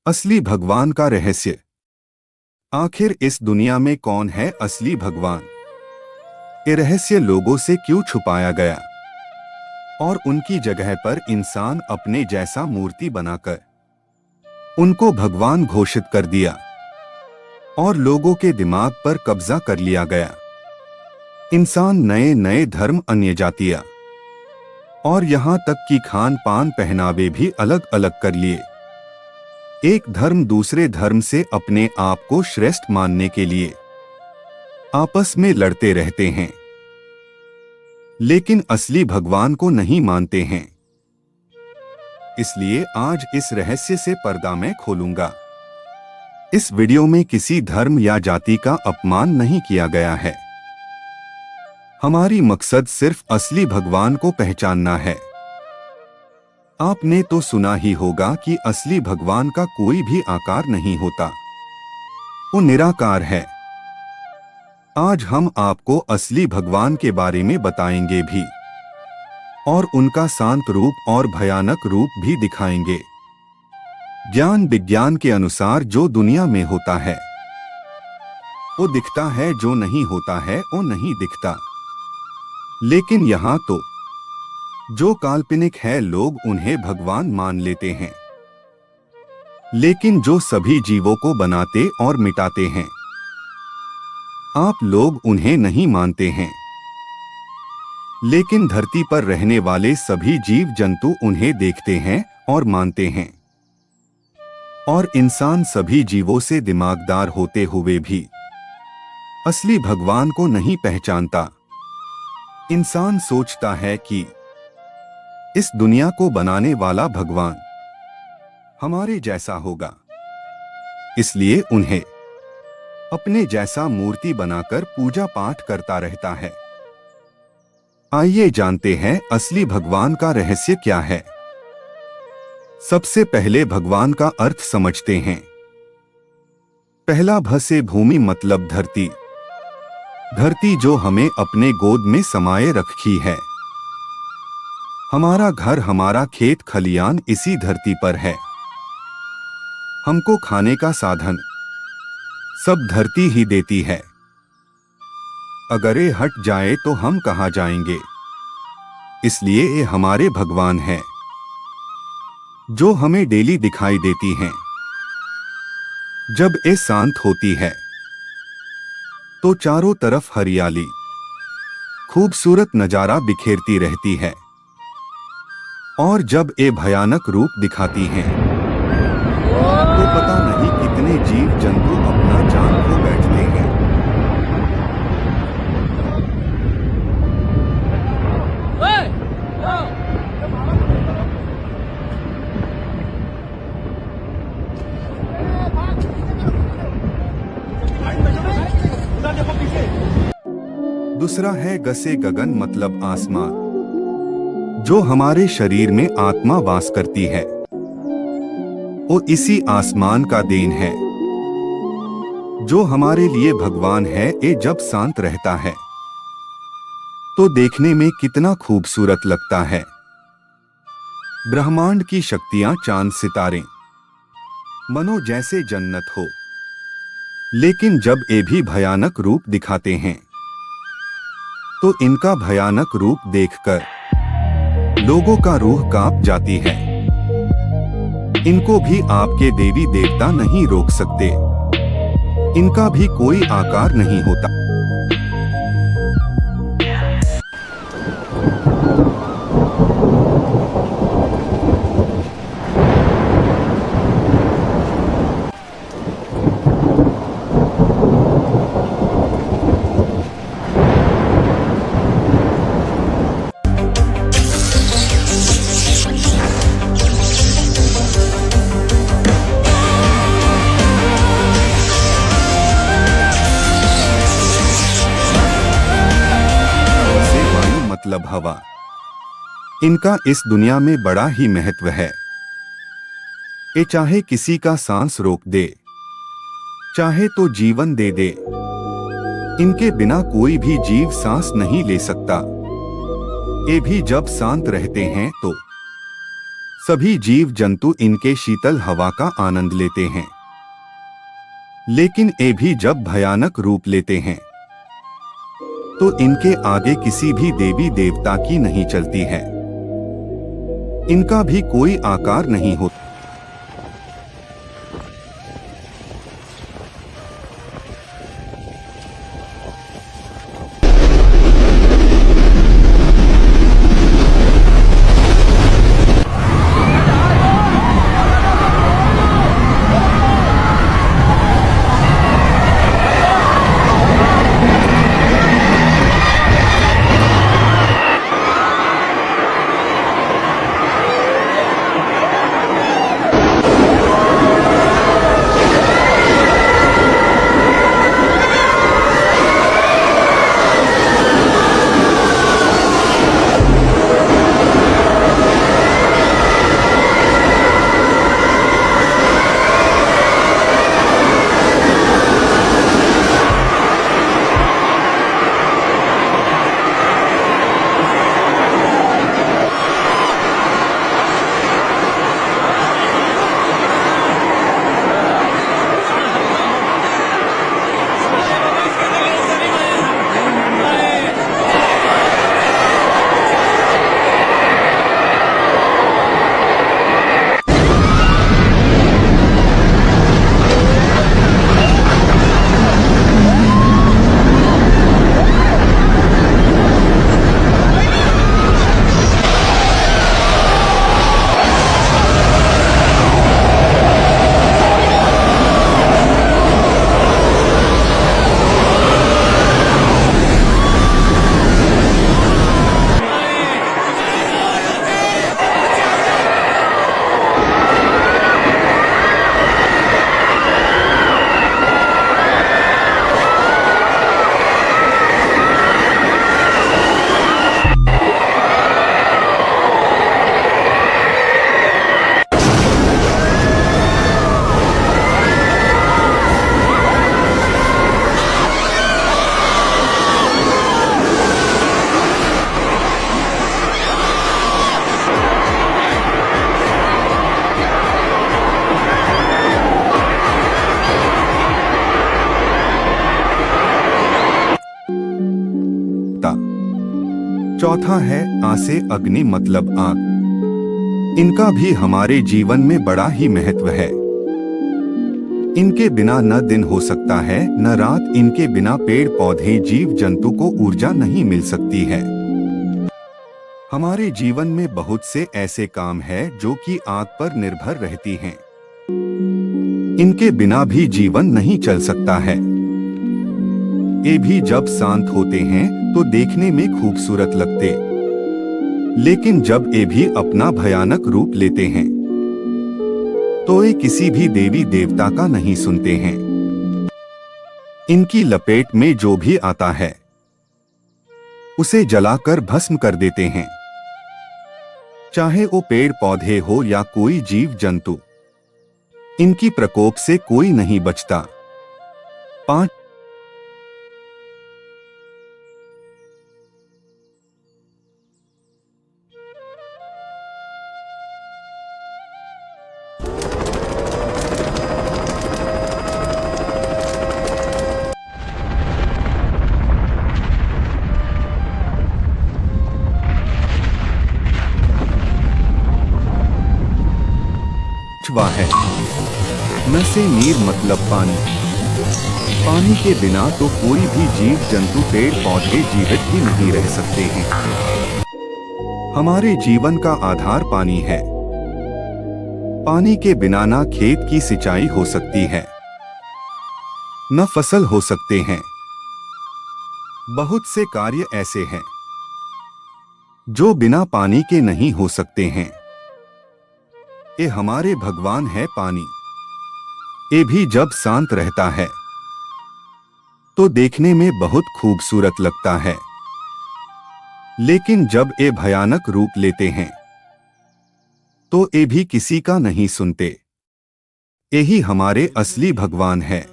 असली भगवान का रहस्य। आखिर इस दुनिया में कौन है असली भगवान? ये रहस्य लोगों से क्यों छुपाया गया और उनकी जगह पर इंसान अपने जैसा मूर्ति बनाकर उनको भगवान घोषित कर दिया और लोगों के दिमाग पर कब्जा कर लिया गया। इंसान नए नए धर्म, अन्य जातियां और यहां तक कि खान पान, पहनावे भी अलग अलग कर लिए। एक धर्म दूसरे धर्म से अपने आप को श्रेष्ठ मानने के लिए आपस में लड़ते रहते हैं, लेकिन असली भगवान को नहीं मानते हैं। इसलिए आज इस रहस्य से पर्दा मैं खोलूंगा। इस वीडियो में किसी धर्म या जाति का अपमान नहीं किया गया है। हमारी मकसद सिर्फ असली भगवान को पहचानना है। आपने तो सुना ही होगा कि असली भगवान का कोई भी आकार नहीं होता, वो निराकार है। आज हम आपको असली भगवान के बारे में बताएंगे भी और उनका शांत रूप और भयानक रूप भी दिखाएंगे। ज्ञान विज्ञान के अनुसार जो दुनिया में होता है वो दिखता है, जो नहीं होता है वो नहीं दिखता। लेकिन यहाँ तो जो काल्पनिक है लोग उन्हें भगवान मान लेते हैं, लेकिन जो सभी जीवों को बनाते और मिटाते हैं आप लोग उन्हें नहीं मानते हैं। लेकिन धरती पर रहने वाले सभी जीव जंतु उन्हें देखते हैं और मानते हैं, और इंसान सभी जीवों से दिमागदार होते हुए भी असली भगवान को नहीं पहचानता। इंसान सोचता है कि इस दुनिया को बनाने वाला भगवान हमारे जैसा होगा, इसलिए उन्हें अपने जैसा मूर्ति बनाकर पूजा पाठ करता रहता है। आइए जानते हैं असली भगवान का रहस्य क्या है। सबसे पहले भगवान का अर्थ समझते हैं। पहला भ से भूमि मतलब धरती। धरती जो हमें अपने गोद में समाये रखी है। हमारा घर, हमारा खेत खलियान इसी धरती पर है। हमको खाने का साधन सब धरती ही देती है। अगर ये हट जाए तो हम कहां जाएंगे? इसलिए ये हमारे भगवान हैं, जो हमें डेली दिखाई देती हैं। जब ये शांत होती है तो चारों तरफ हरियाली, खूबसूरत नजारा बिखेरती रहती है, और जब ये भयानक रूप दिखाती हैं तो पता नहीं कितने जीव जंतु अपना जान खो बैठते हैं। दूसरा है ग से गगन मतलब आसमान, जो हमारे शरीर में आत्मा वास करती है। वो इसी आसमान का देन है, जो हमारे लिए भगवान है। ये जब शांत रहता है तो देखने में कितना खूबसूरत लगता है। ब्रह्मांड की शक्तियां, चांद सितारे मनो जैसे जन्नत हो। लेकिन जब ये भी भयानक रूप दिखाते हैं तो इनका भयानक रूप देखकर लोगों का रूह कांप जाती है। इनको भी आपके देवी देवता नहीं रोक सकते। इनका भी कोई आकार नहीं होता। मतलब हवा। इनका इस दुनिया में बड़ा ही महत्व है। ये चाहे किसी का सांस रोक दे, चाहे तो जीवन दे दे। इनके बिना कोई भी जीव सांस नहीं ले सकता। ये भी जब शांत रहते हैं तो सभी जीव जंतु इनके शीतल हवा का आनंद लेते हैं। लेकिन ये भी जब भयानक रूप लेते हैं तो इनके आगे किसी भी देवी देवता की नहीं चलती है। इनका भी कोई आकार नहीं होता। चौथा है आसे अग्नि मतलब आग। इनका भी हमारे जीवन में बड़ा ही महत्व है। इनके बिना न दिन हो सकता है न रात। इनके बिना पेड़ पौधे जीव जंतु को ऊर्जा नहीं मिल सकती है। हमारे जीवन में बहुत से ऐसे काम है जो कि आग पर निर्भर रहती हैं। इनके बिना भी जीवन नहीं चल सकता है। ये भी जब शांत होते हैं तो देखने में खूबसूरत लगते, लेकिन जब ये भी अपना भयानक रूप लेते हैं तो ये किसी भी देवी देवता का नहीं सुनते हैं। इनकी लपेट में जो भी आता है उसे जलाकर भस्म कर देते हैं, चाहे वो पेड़ पौधे हो या कोई जीव जंतु। इनकी प्रकोप से कोई नहीं बचता। 5 है। न से नीर मतलब पानी। पानी के बिना तो कोई भी जीव जंतु पेड़ पौधे जीवित ही नहीं रह सकते हैं। हमारे जीवन का आधार पानी है। पानी के बिना ना खेत की सिंचाई हो सकती है न फसल हो सकते हैं। बहुत से कार्य ऐसे हैं जो बिना पानी के नहीं हो सकते हैं। ये हमारे भगवान है पानी। ये भी जब शांत रहता है तो देखने में बहुत खूबसूरत लगता है, लेकिन जब ये भयानक रूप लेते हैं तो ये भी किसी का नहीं सुनते। यही हमारे असली भगवान है।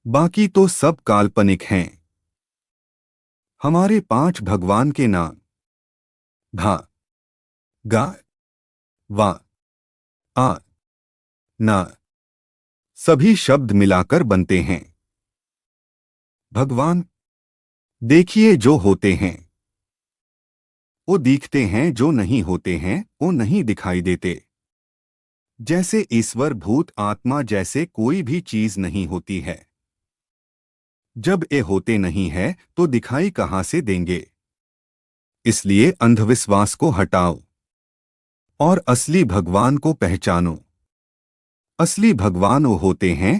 बाकी तो सब काल्पनिक हैं। हमारे 5 भगवान के नाम भा, गा, वा, आ, ना सभी शब्द मिलाकर बनते हैं भगवान। देखिए, जो होते हैं वो दिखते हैं, जो नहीं होते हैं वो नहीं दिखाई देते। जैसे ईश्वर, भूत, आत्मा जैसे कोई भी चीज नहीं होती है। जब ये होते नहीं है तो दिखाई कहां से देंगे। इसलिए अंधविश्वास को हटाओ और असली भगवान को पहचानो। असली भगवान वो होते हैं